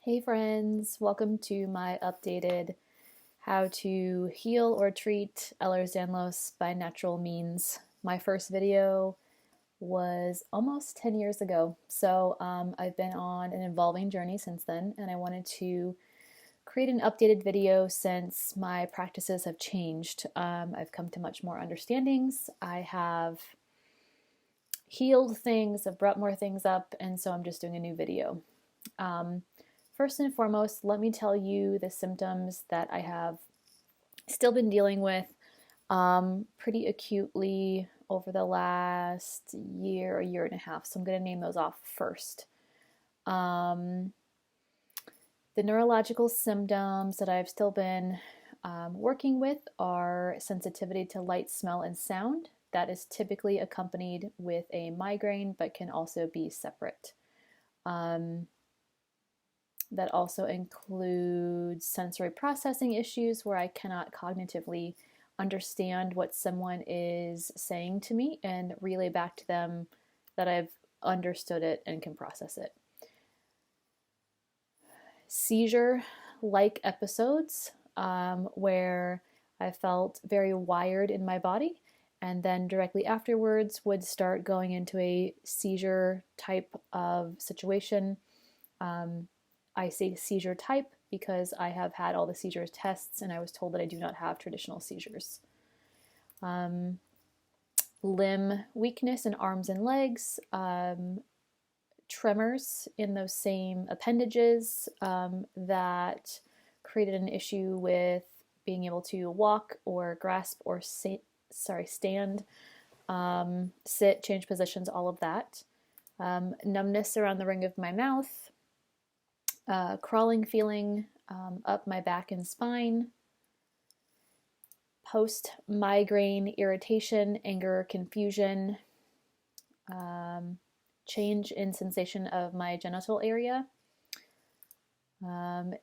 Hey friends, welcome to my updated how to heal or treat Ehlers Danlos by natural means. My first video was almost 10 years ago, so I've been on an evolving journey since then, and I wanted to create an updated video since my practices have changed. I've come to much more understandings. I have healed things, I've brought more things up, and so I'm just doing a new video. First and foremost, let me tell you the symptoms that I have still been dealing with pretty acutely over the last year, a year and a half. So I'm going to name those off first. The neurological symptoms that I've still been working with are sensitivity to light, smell, and sound. That is typically accompanied with a migraine, but can also be separate. That also includes sensory processing issues where I cannot cognitively understand what someone is saying to me and relay back to them that I've understood it and can process it. Seizure-like episodes where I felt very wired in my body, and then directly afterwards would start going into a seizure type of situation. I say seizure type because I have had all the seizure tests and I was told that I do not have traditional seizures. Limb weakness in arms and legs, tremors in those same appendages that created an issue with being able to walk or grasp or stand, sit, change positions, all of that. Numbness around the ring of my mouth. Crawling feeling up my back and spine, post-migraine irritation, anger, confusion, change in sensation of my genital area,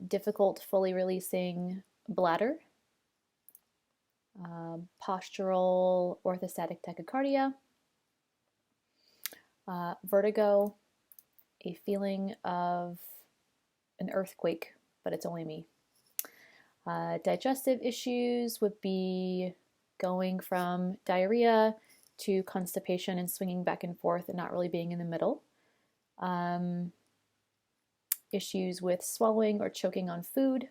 difficult fully releasing bladder, postural orthostatic tachycardia, vertigo, a feeling of an earthquake, but it's only me. Digestive issues would be going from diarrhea to constipation and swinging back and forth and not really being in the middle. Issues with swallowing or choking on food.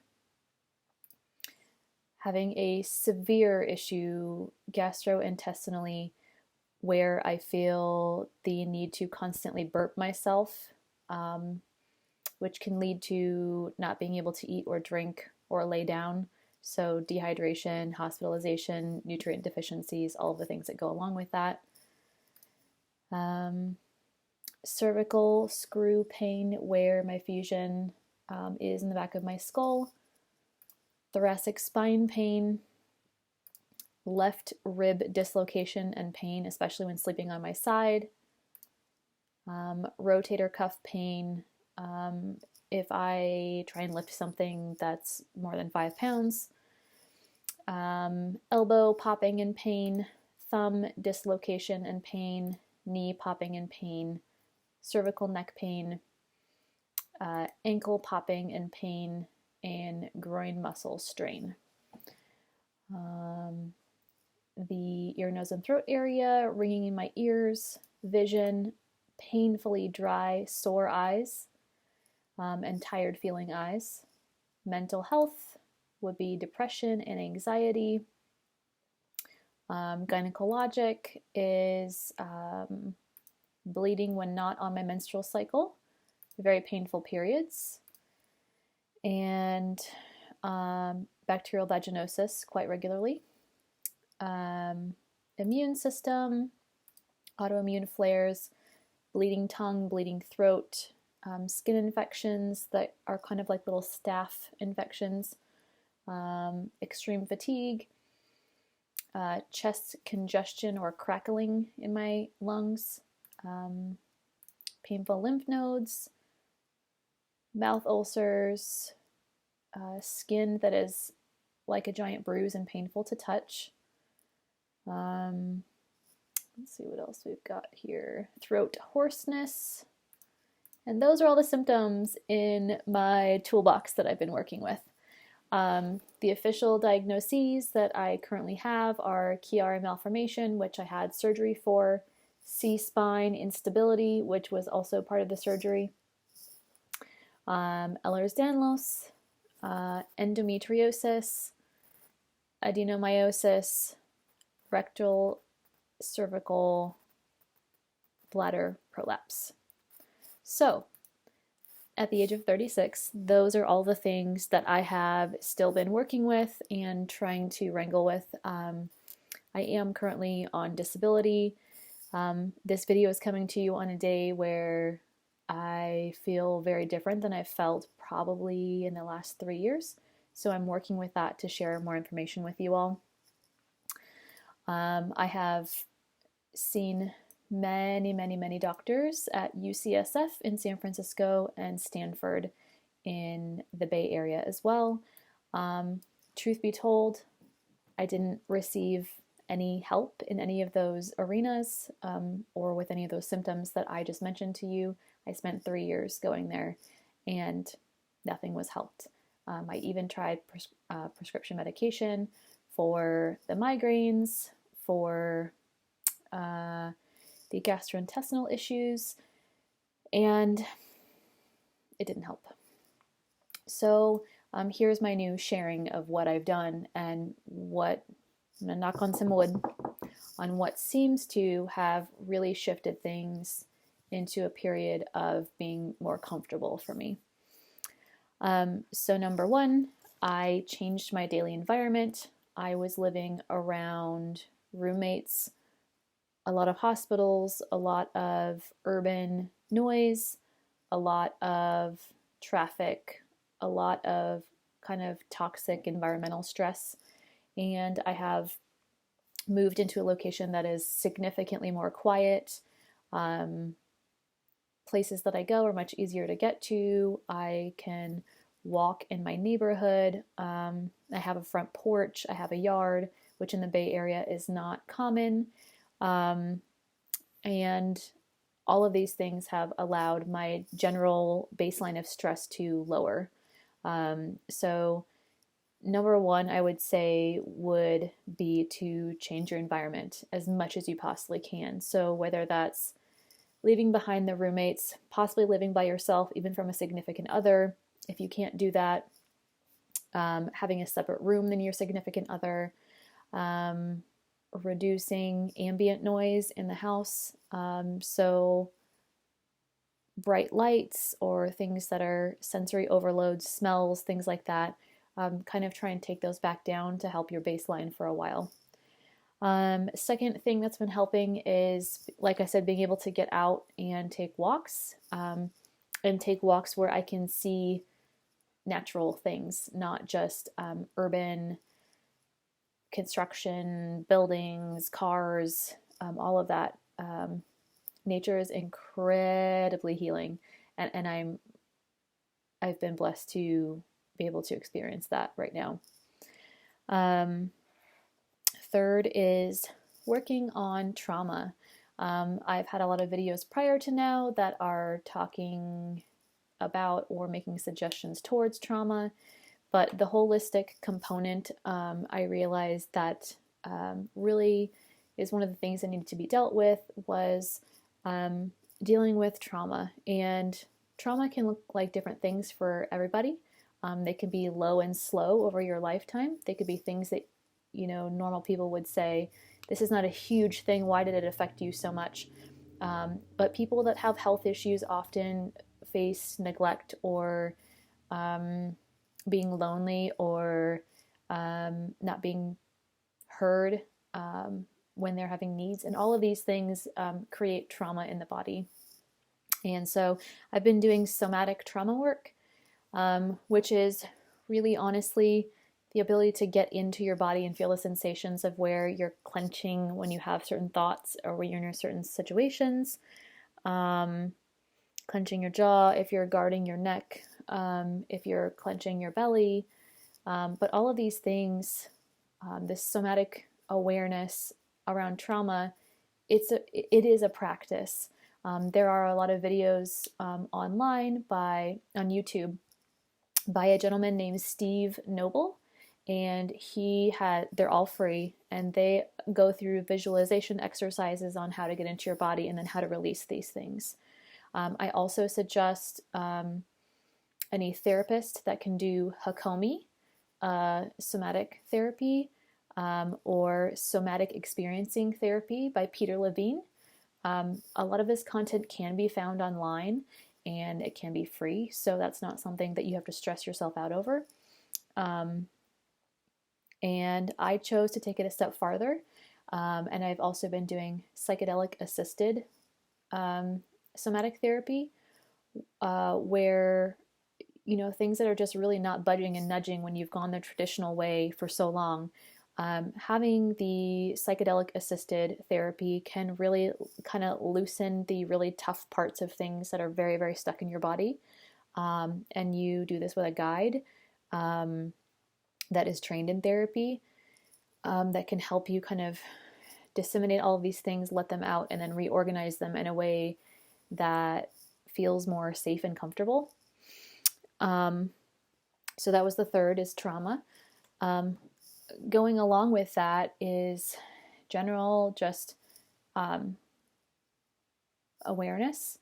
Having a severe issue gastrointestinally where I feel the need to constantly burp myself, which can lead to not being able to eat or drink or lay down. So dehydration, hospitalization, nutrient deficiencies, all of the things that go along with that. Cervical screw pain where my fusion is in the back of my skull. Thoracic spine pain. Left rib dislocation and pain, especially when sleeping on my side. Rotator cuff pain. If I try and lift something that's more than 5 pounds. Elbow popping and pain, thumb dislocation and pain, knee popping and pain, cervical neck pain, ankle popping and pain, and groin muscle strain. The ear, nose, and throat area, ringing in my ears, vision, painfully dry, sore eyes, and tired feeling eyes. Mental health would be depression and anxiety. Gynecologic is bleeding when not on my menstrual cycle, very painful periods, and bacterial vaginosis quite regularly. Immune system, autoimmune flares, bleeding tongue, bleeding throat, skin infections that are kind of like little staph infections, extreme fatigue, chest congestion or crackling in my lungs, painful lymph nodes, mouth ulcers, skin that is like a giant bruise and painful to touch. Let's see what else we've got here. Throat hoarseness, And those are all the symptoms in my toolbox that I've been working with. The official diagnoses that I currently have are Chiari malformation, which I had surgery for, C-spine instability, which was also part of the surgery, Ehlers Danlos, endometriosis, adenomyosis, rectal, cervical, bladder prolapse. So, at the age of 36, those are all the things that I have still been working with and trying to wrangle with. I am currently on disability. This video is coming to you on a day where I feel very different than I've felt probably in the last 3 years. So I'm working with that to share more information with you all. I have seen many doctors at UCSF in San Francisco and Stanford in the Bay Area as well. Truth be told, I didn't receive any help in any of those arenas or with any of those symptoms that I just mentioned to you. I spent 3 years going there and nothing was helped. I even tried prescription medication for the migraines, for the gastrointestinal issues, and it didn't help. So here's my new sharing of what I've done and what, I'm gonna knock on some wood, on what seems to have really shifted things into a period of being more comfortable for me. So number one, I changed my daily environment. I was living around roommates, a lot of hospitals, a lot of urban noise, a lot of traffic, a lot of kind of toxic environmental stress. And I have moved into a location that is significantly more quiet. Places that I go are much easier to get to. I can walk in my neighborhood. I have a front porch. I have a yard, which in the Bay Area is not common. And all of these things have allowed my general baseline of stress to lower. So number one, I would say, would be to change your environment as much as you possibly can. So whether that's leaving behind the roommates, possibly living by yourself, even from a significant other, if you can't do that, having a separate room than your significant other, reducing ambient noise in the house. So bright lights or things that are sensory overloads, smells, things like that, kind of try and take those back down to help your baseline for a while. Second thing that's been helping is, like I said, being able to get out and take walks, and take walks where I can see natural things, not just urban construction, buildings, cars, all of that. Nature is incredibly healing, and I've been blessed to be able to experience that right now. Third is working on trauma. I've had a lot of videos prior to now that are talking about or making suggestions towards trauma, but the holistic component, I realized that really is one of the things that needed to be dealt with, was dealing with trauma. And trauma can look like different things for everybody. They can be low and slow over your lifetime. They could be things that, you know, normal people would say, this is not a huge thing, why did it affect you so much? But people that have health issues often face neglect or being lonely or not being heard when they're having needs. And all of these things create trauma in the body. And so I've been doing somatic trauma work, which is really honestly the ability to get into your body and feel the sensations of where you're clenching when you have certain thoughts or when you're in certain situations, clenching your jaw if you're guarding your neck, if you're clenching your belly, but all of these things, this somatic awareness around trauma, it is a practice. There are a lot of videos online on YouTube by a gentleman named Steve Noble, and they're all free, and they go through visualization exercises on how to get into your body and then how to release these things. I also suggest any therapist that can do Hakomi, somatic therapy, or somatic experiencing therapy by Peter Levine. A lot of this content can be found online and it can be free, so that's not something that you have to stress yourself out over. And I chose to take it a step farther, and I've also been doing psychedelic assisted somatic therapy, where things that are just really not budging and nudging when you've gone the traditional way for so long. Having the psychedelic assisted therapy can really kind of loosen the really tough parts of things that are very, very stuck in your body. And you do this with a guide that is trained in therapy, that can help you kind of disseminate all of these things, let them out, and then reorganize them in a way that feels more safe and comfortable. So that was the third, is trauma. Going along with that is general just awareness.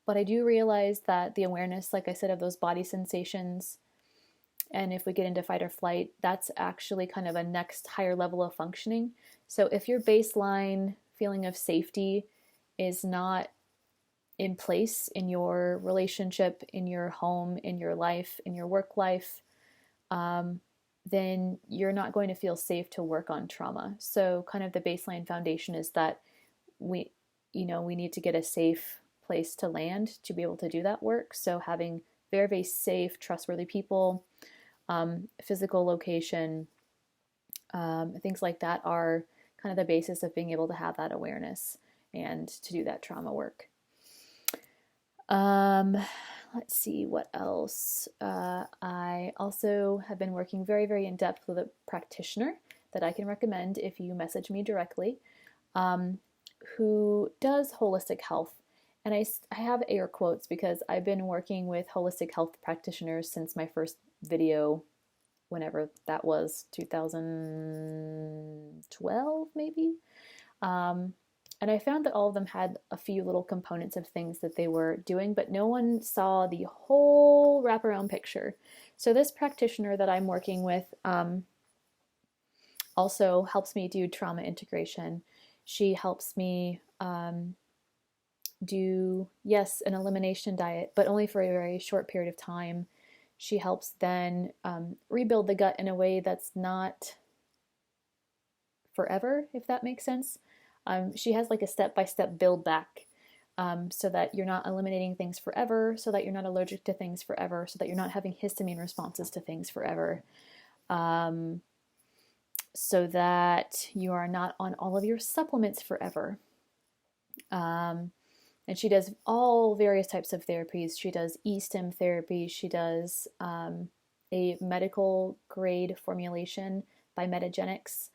But I do realize that the awareness, like I said, of those body sensations, and if we get into fight or flight, that's actually kind of a next higher level of functioning. So if your baseline feeling of safety is not in place in your relationship, in your home, in your life, in your work life, then you're not going to feel safe to work on trauma. So kind of the baseline foundation is that we need to get a safe place to land to be able to do that work. So having very, very safe, trustworthy people, physical location, things like that are kind of the basis of being able to have that awareness and to do that trauma work. Let's see what else. I also have been working very, very in depth with a practitioner that I can recommend if you message me directly, who does holistic health. And I have air quotes because I've been working with holistic health practitioners since my first video, whenever that was, 2012 maybe. And I found that all of them had a few little components of things that they were doing, but no one saw the whole wraparound picture. So this practitioner that I'm working with also helps me do trauma integration. She helps me do, yes, an elimination diet, but only for a very short period of time. She helps then rebuild the gut in a way that's not forever, if that makes sense. She has like a step-by-step build back, so that you're not eliminating things forever, so that you're not allergic to things forever, so that you're not having histamine responses to things forever, so that you are not on all of your supplements forever. And she does all various types of therapies. She does e-stim therapy. She does a medical grade formulation by Metagenics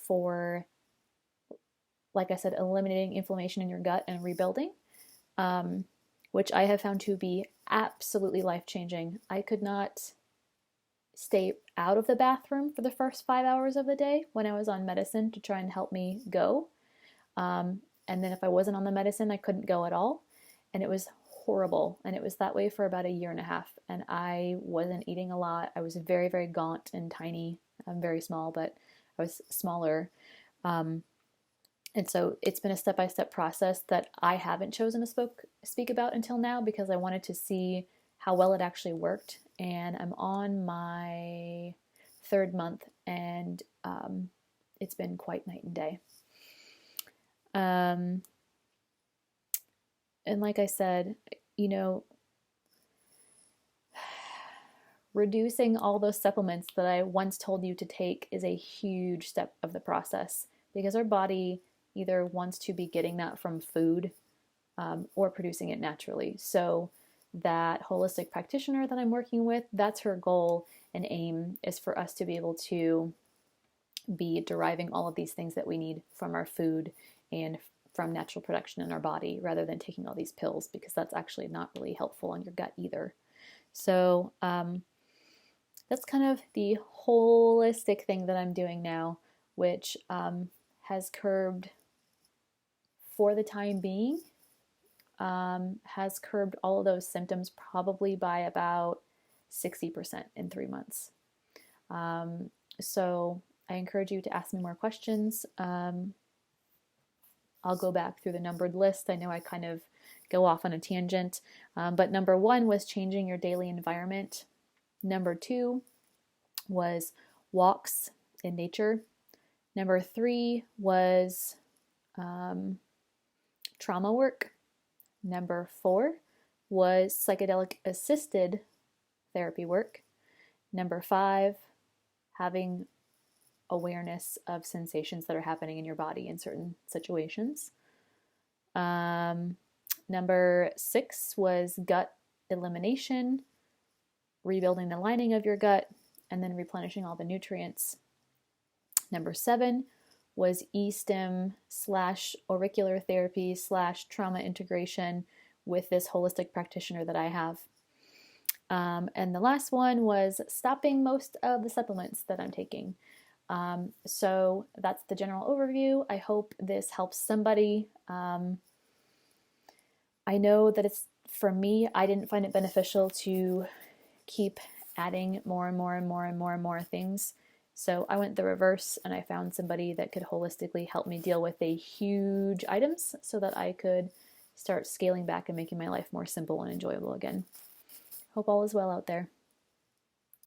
for, like I said, eliminating inflammation in your gut and rebuilding, which I have found to be absolutely life-changing. I could not stay out of the bathroom for the first 5 hours of the day when I was on medicine to try and help me go. And then if I wasn't on the medicine, I couldn't go at all. And it was horrible. And it was that way for about a year and a half. And I wasn't eating a lot. I was very, very gaunt and tiny. I'm very small, but I was smaller. And so it's been a step-by-step process that I haven't chosen to speak about until now because I wanted to see how well it actually worked. And I'm on my 3rd month, and it's been quite night and day. And like I said, reducing all those supplements that I once told you to take is a huge step of the process, because our body either wants to be getting that from food or producing it naturally. So that holistic practitioner that I'm working with, that's her goal and aim, is for us to be able to be deriving all of these things that we need from our food and from natural production in our body rather than taking all these pills, because that's actually not really helpful on your gut either. So that's kind of the holistic thing that I'm doing now, which has curbed, for the time being, has curbed all of those symptoms probably by about 60% in 3 months. So I encourage you to ask me more questions. I'll go back through the numbered list. I know I kind of go off on a tangent, but number 1 was changing your daily environment. Number 2 was walks in nature. Number 3 was trauma work. Number 4 was psychedelic assisted therapy work. Number 5, having awareness of sensations that are happening in your body in certain situations. Number 6 was gut elimination, rebuilding the lining of your gut, and then replenishing all the nutrients. Number 7 was e-stim / auricular therapy / trauma integration with this holistic practitioner that I have. And the last one was stopping most of the supplements that I'm taking. So that's the general overview. I hope this helps somebody. I know that it's, for me, I didn't find it beneficial to keep adding more and more and more and more and more things. So I went the reverse, and I found somebody that could holistically help me deal with the huge items so that I could start scaling back and making my life more simple and enjoyable again. Hope all is well out there.